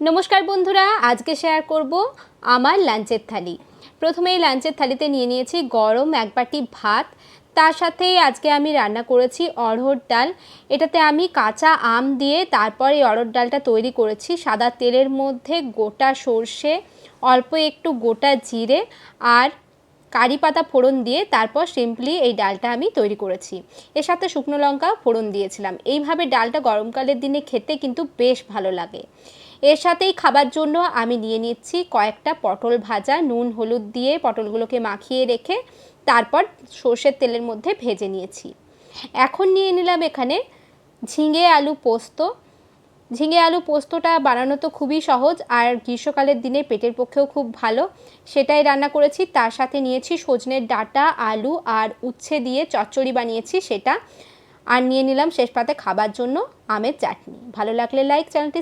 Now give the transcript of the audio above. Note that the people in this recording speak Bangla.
নমস্কার বন্ধুরা, আজকে শেয়ার করব আমার লাঞ্চের থালি। প্রথমেই লাঞ্চের থালিতে নিয়ে নিয়েছি গরম এক বাটি ভাত। তার সাথে আজকে আমি রান্না করেছি অড়হর ডাল। এটাতে আমি কাঁচা আম দিয়ে তারপর এই অড়হর ডালটা তৈরি করেছি। সাদা তেলের মধ্যে গোটা সর্ষে, অল্প একটু গোটা জিরে আর কারি পাতা ফোড়ন দিয়ে তারপর সিম্পলি এই ডালটা আমি তৈরি করেছি। এর সাথে শুকনো লঙ্কা ফোড়ন দিয়েছিলাম। এইভাবে ডালটা গরমকালের দিনে খেতে কিন্তু বেশ ভালো লাগে। এর সাথেই খাবার জন্য আমি নিয়ে নিচ্ছি কয়েকটা পটল ভাজা। নুন হলুদ দিয়ে পটলগুলোকে মাখিয়ে রেখে তারপর সর্ষের তেলের মধ্যে ভেজে নিয়েছি। এখন নিয়ে নিলাম এখানে ঝিঙে আলু পোস্ত। ঝিঙে আলু পোস্তটা বানানো তো খুবই সহজ, আর গ্রীষ্মকালের দিনে পেটের পক্ষেও খুব ভালো, সেটাই রান্না করেছি। তার সাথে নিয়েছি সজনের ডাঁটা, আলু আর উচ্ছে দিয়ে চচ্চড়ি বানিয়েছি সেটা। আর নিয়ে নিলাম শেষ পাতে খাবার জন্য আমের চাটনি। ভালো লাগলে লাইক, চ্যানেলটি